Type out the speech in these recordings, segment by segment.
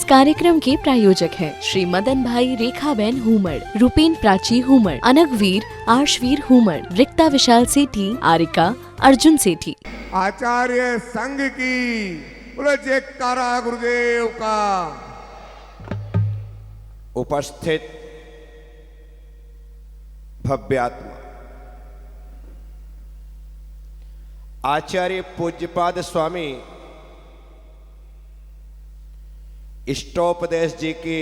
कार्यक्रम के प्रायोजक हैं श्री मदन भाई रेखाबेन हुमड़, रूपेन प्राची हुमड़, अनगवीर आर्शवीर हुमड़, रिक्ता विशाल सेठी, आरिका अर्जुन सेठी। आचार्य संघ की बोले जयकारा गुरुदेव का। उपस्थित भव्यात्मा आचार्य पूज्यपाद स्वामी इष्टोपदेश जी की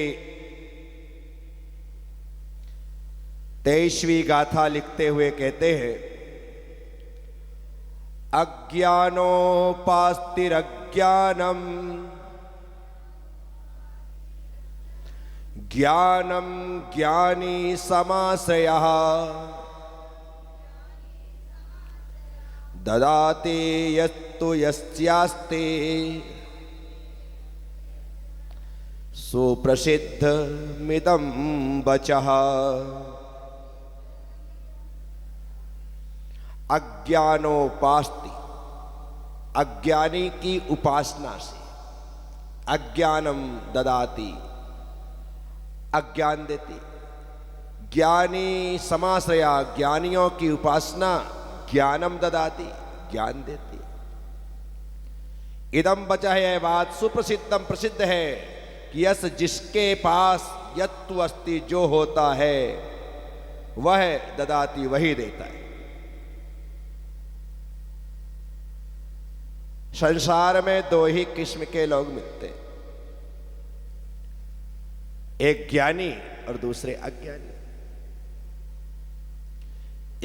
23वीं गाथा लिखते हुए कहते हैं, अज्ञानोपास्तिरज्ञानम ज्ञानम ज्ञानी समाश्रयः ददाति यस्तु यस्यास्ति सुप्रसिद्ध मिदं वचः। अज्ञानोपास्ति, अज्ञानी की उपासना से, अज्ञानम ददाति अज्ञान देती, ज्ञानी समाश्रया ज्ञानियों की उपासना ज्ञानम ददाति ज्ञान देती। इदम बचा है, यह बात सुप्रसिद्धम प्रसिद्ध है कि यस जिसके पास यत्तु अस्ति जो होता है वह ददाति वही देता है। संसार में दो ही किस्म के लोग मिलते हैं, एक ज्ञानी और दूसरे अज्ञानी,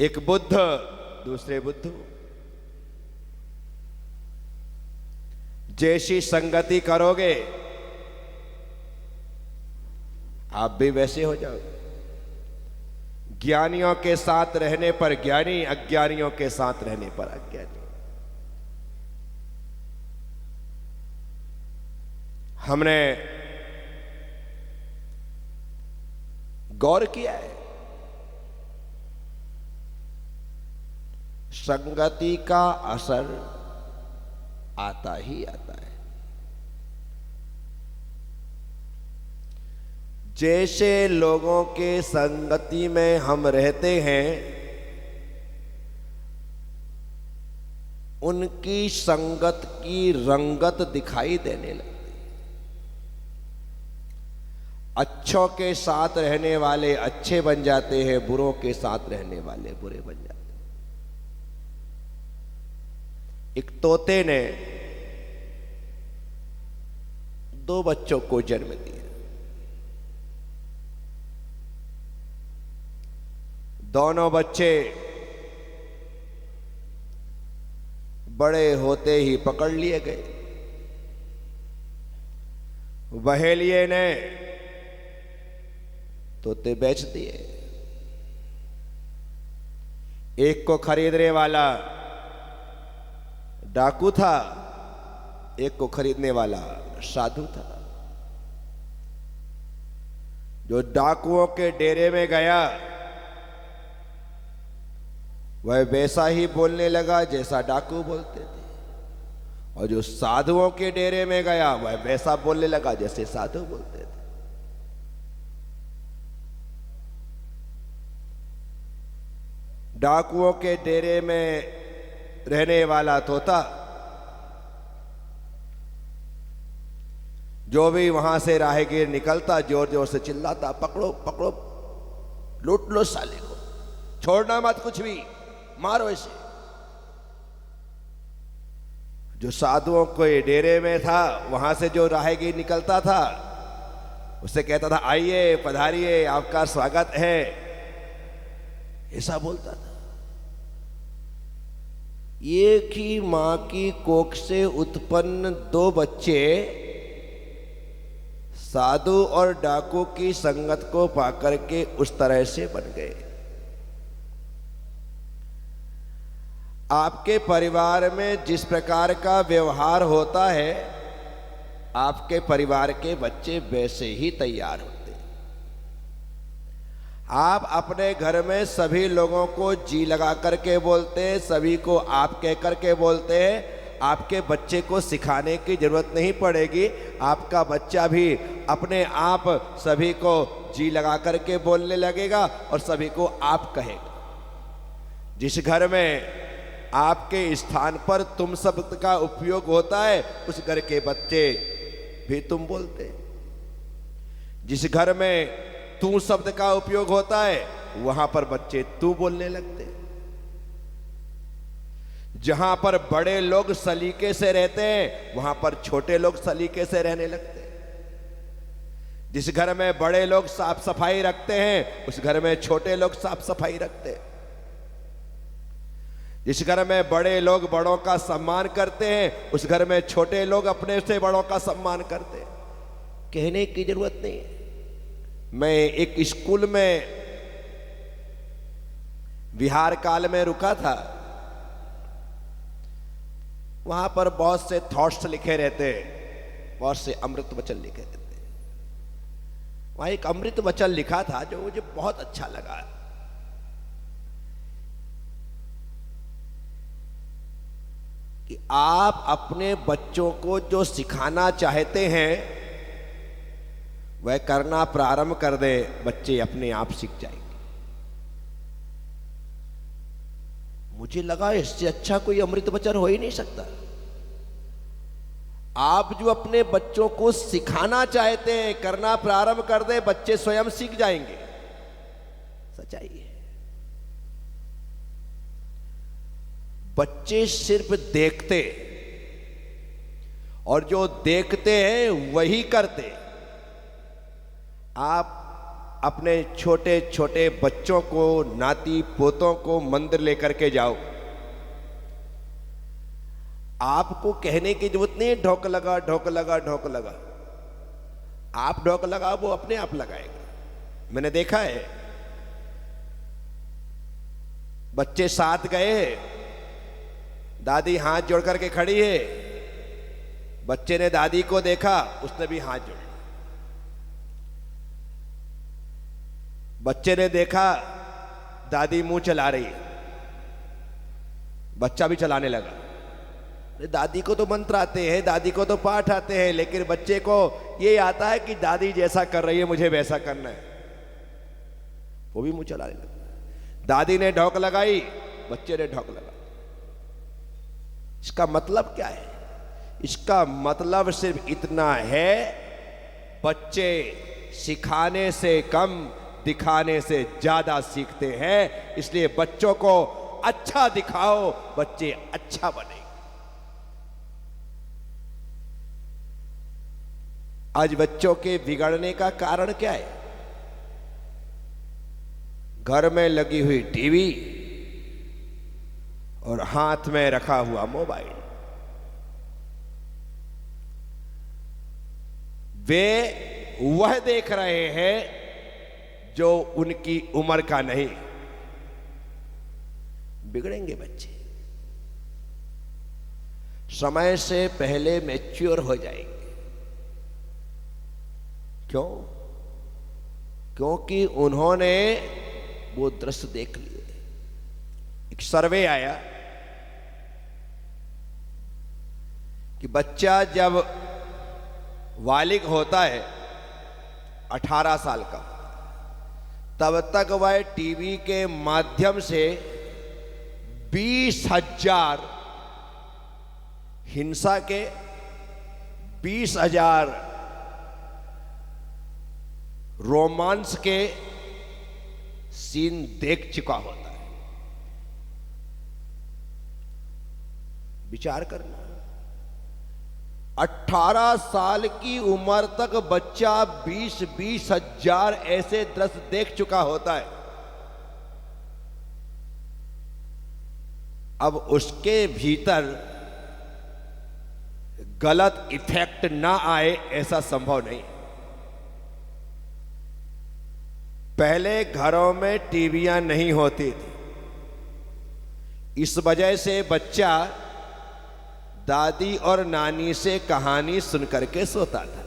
एक बुद्ध दूसरे बुद्धू। जैसी संगति करोगे आप भी वैसे हो जाओगे। ज्ञानियों के साथ रहने पर ज्ञानी, अज्ञानियों के साथ रहने पर अज्ञानी। हमने गौर किया है, संगति का असर आता ही आता है। जैसे लोगों के संगति में हम रहते हैं, उनकी संगत की रंगत दिखाई देने लगती। अच्छों के साथ रहने वाले अच्छे बन जाते हैं, बुरों के साथ रहने वाले बुरे बन जाते हैं। एक तोते ने 2 बच्चों को जन्म दिया। दोनों बच्चे बड़े होते ही पकड़ लिए गए। बहेलिये ने तोते बेच दिए। एक को खरीदने वाला डाकू था, एक को खरीदने वाला साधु था। जो डाकुओं के डेरे में गया वह वैसा ही बोलने लगा जैसा डाकू बोलते थे, और जो साधुओं के डेरे में गया वह वैसा बोलने लगा जैसे साधु बोलते थे। डाकुओं के डेरे में रहने वाला तोता जो भी वहां से राहगीर निकलता जोर जोर से चिल्लाता, पकड़ो पकड़ो, लूट लो साले को, छोड़ना मत कुछ भी, मारो इसे। जो साधुओं के डेरे में था वहां से जो राहगीर निकलता था उससे कहता था, आइए पधारिए, आपका स्वागत है, ऐसा बोलता था। एक ही मां की कोख से उत्पन्न 2 बच्चे साधु और डाकू की संगत को पाकर के उस तरह से बन गए। आपके परिवार में जिस प्रकार का व्यवहार होता है, आपके परिवार के बच्चे वैसे ही तैयार होते हैं। आप अपने घर में सभी लोगों को जी लगा करके बोलते हैं, सभी को आप कह करके बोलते हैं, आपके बच्चे को सिखाने की जरूरत नहीं पड़ेगी। आपका बच्चा भी अपने आप सभी को जी लगा करके बोलने लगेगा और सभी को आप कहेगा। जिस घर में आपके स्थान पर तुम शब्द का उपयोग होता है, उस घर के बच्चे भी तुम बोलते हैं। जिस घर में तू शब्द का उपयोग होता है, वहां पर बच्चे तू बोलने लगते हैं। जहां पर बड़े लोग सलीके से रहते हैं, वहां पर छोटे लोग सलीके से रहने लगते हैं। जिस घर में बड़े लोग साफ सफाई रखते हैं, उस घर में छोटे लोग साफ सफाई रखते हैं। जिस घर में बड़े लोग बड़ों का सम्मान करते हैं, उस घर में छोटे लोग अपने से बड़ों का सम्मान करते हैं। कहने की जरूरत नहीं है। मैं एक स्कूल में विहार काल में रुका था। वहां पर बहुत से थॉट्स लिखे रहते हैं, बहुत से अमृत वचन लिखे रहते हैं। वहां एक अमृत वचन लिखा था जो मुझे बहुत अच्छा लगा। कि आप अपने बच्चों को जो सिखाना चाहते हैं वह करना प्रारंभ कर दे, बच्चे अपने आप सीख जाएंगे। मुझे लगा इससे अच्छा कोई अमृत वचन हो ही नहीं सकता। आप जो अपने बच्चों को सिखाना चाहते हैं, करना प्रारंभ कर दे, बच्चे स्वयं सीख जाएंगे। सच्चाई है। बच्चे सिर्फ देखते और जो देखते हैं वही करते। आप अपने छोटे छोटे बच्चों को, नाती पोतों को मंदिर लेकर के जाओ। आपको कहने की जरूरत नहीं, ढोक लगा ढोक लगा ढोक लगा। आप ढोक लगा, वो अपने आप लगाएगा। मैंने देखा है, बच्चे साथ गए, दादी हाथ जोड़ करके खड़ी है, बच्चे ने दादी को देखा, उसने भी हाथ जोड़ा। बच्चे ने देखा दादी मुंह चला रही है, बच्चा भी चलाने लगा। दादी को तो मंत्र आते हैं, दादी को तो पाठ आते हैं, लेकिन बच्चे को ये आता है कि दादी जैसा कर रही है मुझे वैसा करना है। वो भी मुंह चलाने लगा। दादी ने ढोक लगाई, बच्चे ने ढोक लगाई। इसका मतलब क्या है? इसका मतलब सिर्फ इतना है, बच्चे सिखाने से कम दिखाने से ज्यादा सीखते हैं। इसलिए बच्चों को अच्छा दिखाओ, बच्चे अच्छा बनेंगे। आज बच्चों के बिगड़ने का कारण क्या है? घर में लगी हुई टीवी और हाथ में रखा हुआ मोबाइल। वे वह देख रहे हैं जो उनकी उम्र का नहीं। बिगड़ेंगे बच्चे, समय से पहले मैच्योर हो जाएंगे। क्यों? क्योंकि उन्होंने वो दृश्य देख लिए। एक सर्वे आया कि बच्चा जब बालिग होता है 18 साल का, तब तक वह टीवी के माध्यम से 20,000 हिंसा के, 20,000 रोमांस के सीन देख चुका होता है। विचार करना, 18 साल की उम्र तक बच्चा 20,000 ऐसे दृश्य देख चुका होता है। अब उसके भीतर गलत इफेक्ट ना आए ऐसा संभव नहीं। पहले घरों में टीवियां नहीं होती थी, इस वजह से बच्चा दादी और नानी से कहानी सुनकर के सोता था।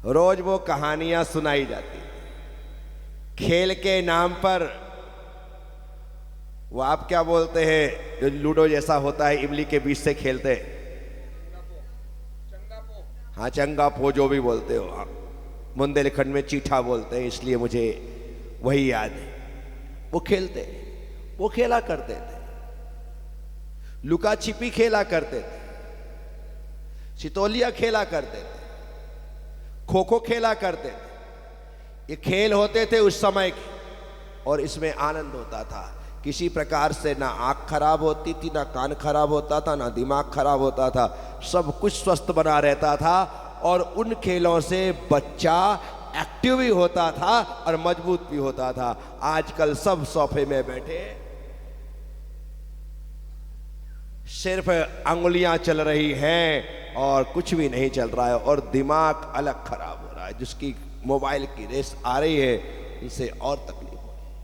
रोज वो कहानियां सुनाई जाती। खेल के नाम पर वो आप क्या बोलते हैं जो लूडो जैसा होता है, इमली के बीच से खेलते हैं? हाँ, चंगा पो, जो भी बोलते हो आप। बुंदेलखंड में चीठा बोलते हैं, इसलिए मुझे वही याद है। वो खेलते, वो खेला करते थे, लुका छिपी खेला करते थे, सितोलिया खेला करते थे, खो खो खेला करते थे। ये खेल होते थे उस समय के, और इसमें आनंद होता था। किसी प्रकार से ना आँख खराब होती थी, ना कान खराब होता था, ना दिमाग खराब होता था, सब कुछ स्वस्थ बना रहता था। और उन खेलों से बच्चा एक्टिव भी होता था और मजबूत भी होता था। आजकल सब सोफे में बैठे, सिर्फ अंगुलियां चल रही हैं और कुछ भी नहीं चल रहा है, और दिमाग अलग खराब हो रहा है। जिसकी मोबाइल की रेस आ रही है, इनसे और तकलीफ हो रही है।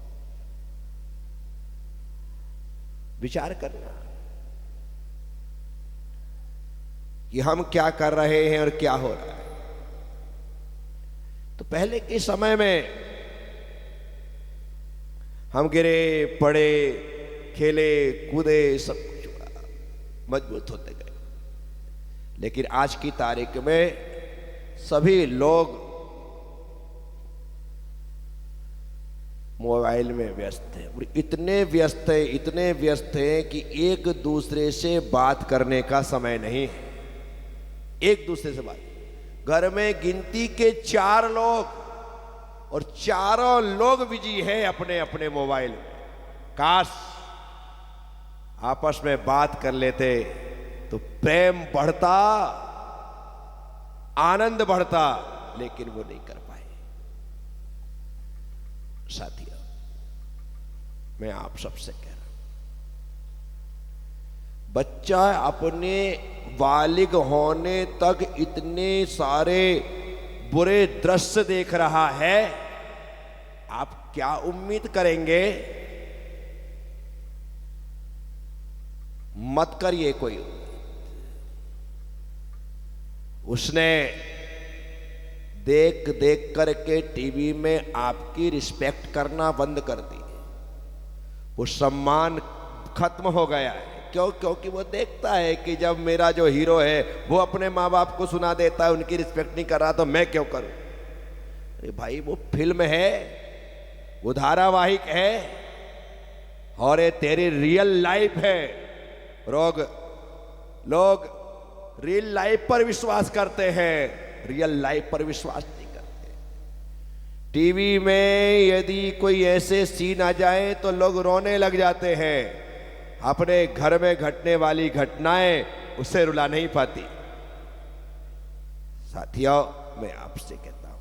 विचार करना कि हम क्या कर रहे हैं और क्या हो रहा है। तो पहले के समय में हम गिरे पड़े, खेले कूदे, सब कुछ हुआ, मजबूत होते गए। लेकिन आज की तारीख में सभी लोग मोबाइल में व्यस्त हैं, और इतने व्यस्त हैं कि एक दूसरे से बात करने का समय नहीं है। एक दूसरे से बात, घर में गिनती के 4 लोग, और चारों लोग बिजी हैं अपने अपने मोबाइल में। काश आपस में बात कर लेते तो प्रेम बढ़ता, आनंद बढ़ता, लेकिन वो नहीं कर पाए। साथियों, मैं आप सबसे कह रहा हूं, बच्चा अपने बालिग होने तक इतने सारे बुरे दृश्य देख रहा है, आप क्या उम्मीद करेंगे? मत करिए कोई। उसने देख देख करके टीवी में आपकी रिस्पेक्ट करना बंद कर दी, वो सम्मान खत्म हो गया है। क्यों? क्योंकि वो देखता है कि जब मेरा जो हीरो है वो अपने माँ बाप को सुना देता है, उनकी रिस्पेक्ट नहीं कर रहा, तो मैं क्यों करूं? अरे भाई, वो फिल्म है, वो धारावाहिक है, और ये तेरी रियल लाइफ है। लोग रियल लाइफ पर विश्वास करते हैं, रियल लाइफ पर विश्वास नहीं करते। टीवी में यदि कोई ऐसे सीन आ जाए तो लोग रोने लग जाते हैं। अपने घर में घटने वाली घटनाएं उसे रुला नहीं पाती। साथियों, मैं आपसे कहता हूं,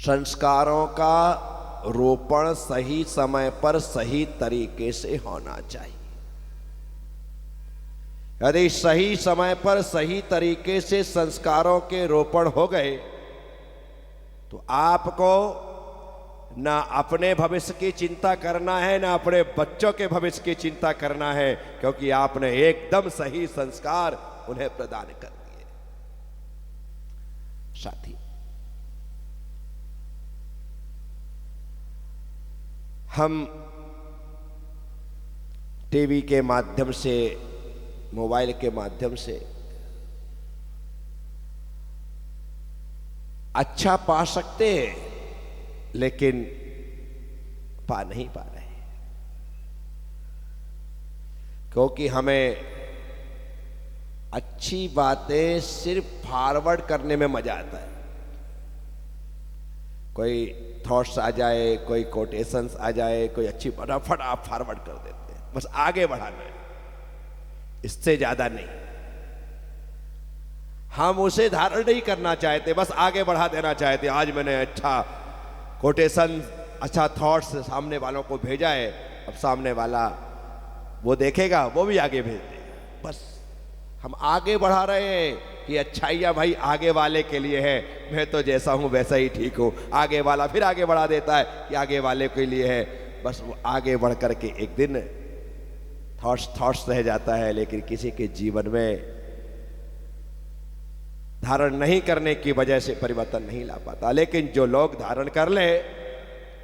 संस्कारों का रोपण सही समय पर सही तरीके से होना चाहिए। यदि सही समय पर सही तरीके से संस्कारों के रोपण हो गए तो आपको ना अपने भविष्य की चिंता करना है, ना अपने बच्चों के भविष्य की चिंता करना है, क्योंकि आपने एकदम सही संस्कार उन्हें प्रदान कर दिए। साथी, हम टीवी के माध्यम से, मोबाइल के माध्यम से अच्छा पा सकते हैं, लेकिन पा नहीं पा रहे, क्योंकि हमें अच्छी बातें सिर्फ फॉरवर्ड करने में मजा आता है। कोई थॉट्स आ जाए, कोई कोटेशंस आ जाए, कोई अच्छी, फटाफट आप फॉरवर्ड कर देते हैं, बस आगे बढ़ाना है, इससे ज्यादा नहीं। हम उसे धारण नहीं करना चाहते, बस आगे बढ़ा देना चाहते। आज मैंने अच्छा कोटेशन, अच्छा थॉट्स सामने वालों को भेजा है, अब सामने वाला वो देखेगा, वो भी आगे भेज देगा। बस हम आगे बढ़ा रहे हैं कि अच्छाइयाँ भाई आगे वाले के लिए है, मैं तो जैसा हूँ वैसा ही ठीक हूँ। आगे वाला फिर आगे बढ़ा देता है कि आगे वाले के लिए है। बस वो आगे बढ़ करके एक दिन थॉट्स रह जाता है, लेकिन किसी के जीवन में धारण नहीं करने की वजह से परिवर्तन नहीं ला पाता। लेकिन जो लोग धारण कर ले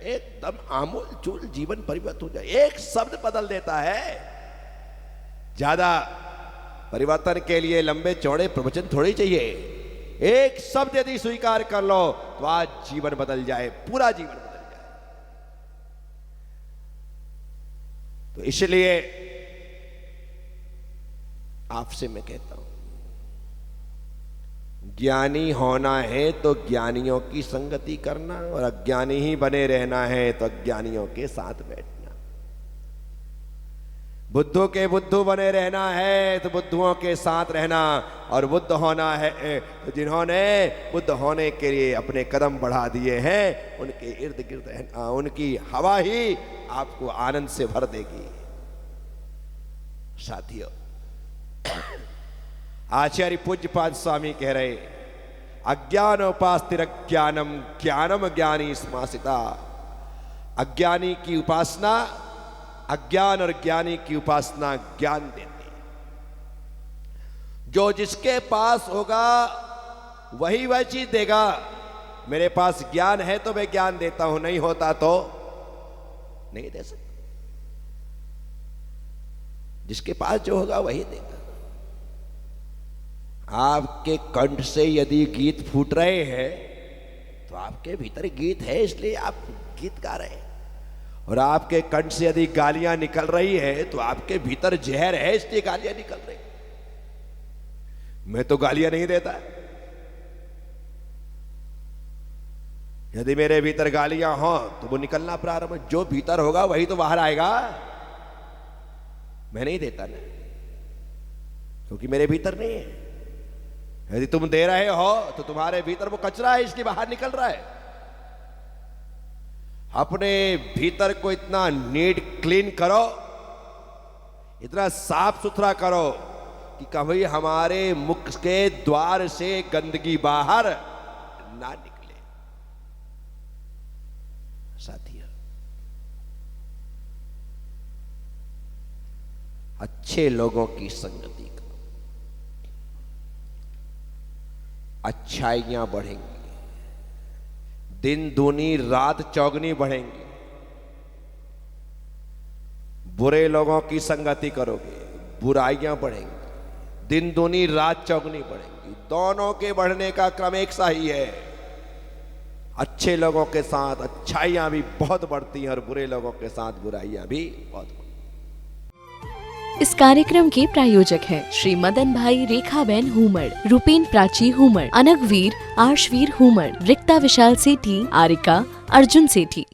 एकदम आमूल चूल जीवन परिवर्तन हो जाए। एक शब्द बदल देता है। ज्यादा परिवर्तन के लिए लंबे चौड़े प्रवचन थोड़ी चाहिए। एक शब्द यदि स्वीकार कर लो तो आज जीवन बदल जाए, पूरा जीवन बदल जाए। तो इसलिए आपसे मैं कहता हूं, ज्ञानी होना है तो ज्ञानियों की संगति करना, और अज्ञानी ही बने रहना है तो अज्ञानियों के साथ बैठना। बुद्धों के बुद्धू बने रहना है तो बुद्धुओं के साथ रहना, और बुद्ध होना है तो जिन्होंने बुद्ध होने के लिए अपने कदम बढ़ा दिए हैं उनके इर्द गिर्द रहना। उनकी हवा ही आपको आनंद से भर देगी। साथियों, आचार्य पूज्यपाद स्वामी कह रहे, अज्ञानोपास्तिर ज्ञानम ज्ञानम ज्ञानी स्मासिता। अज्ञानी की उपासना, अज्ञान और ज्ञानी की उपासना ज्ञान देती। जो जिसके पास होगा वही वह चीज देगा। मेरे पास ज्ञान है तो मैं ज्ञान देता हूं, नहीं होता तो नहीं दे सकता। जिसके पास जो होगा वही देगा। आपके कंठ से यदि गीत फूट रहे हैं तो आपके भीतर गीत है, इसलिए आप गीत गा रहे हैं। और आपके कंठ से यदि गालियां निकल रही है तो आपके भीतर जहर है, इसलिए गालियां निकल रही। मैं तो गालियां नहीं देता। यदि मेरे भीतर गालियां हो तो वो निकलना प्रारंभ, जो भीतर होगा वही तो बाहर आएगा। मैं नहीं देता ना, क्योंकि मेरे भीतर नहीं है। यदि तुम दे रहे हो तो तुम्हारे भीतर वो कचरा है, इसलिए बाहर निकल रहा है। अपने भीतर को इतना नीट क्लीन करो, इतना साफ सुथरा करो कि कभी हमारे मुख के द्वार से गंदगी बाहर ना निकले। साथियों, अच्छे लोगों की संगति का अच्छाइयां बढ़ेंगी, दिन दूनी रात चौगनी बढ़ेंगी। बुरे लोगों की संगति करोगे, बुराइयां बढ़ेंगी, दिन दूनी रात चौगनी बढ़ेंगी। दोनों के बढ़ने का क्रम एक सा ही है। अच्छे लोगों के साथ अच्छाइयां भी बहुत बढ़ती हैं और बुरे लोगों के साथ बुराइयां भी बहुत बढ़ती हैं। इस कार्यक्रम के प्रायोजक हैं श्री मदन भाई रेखाबेन हुमड़, रूपेन प्राची हुमड़, अनगवीर आर्शवीर हुमड़, रिक्ता विशाल सेठी, आरिका अर्जुन सेठी।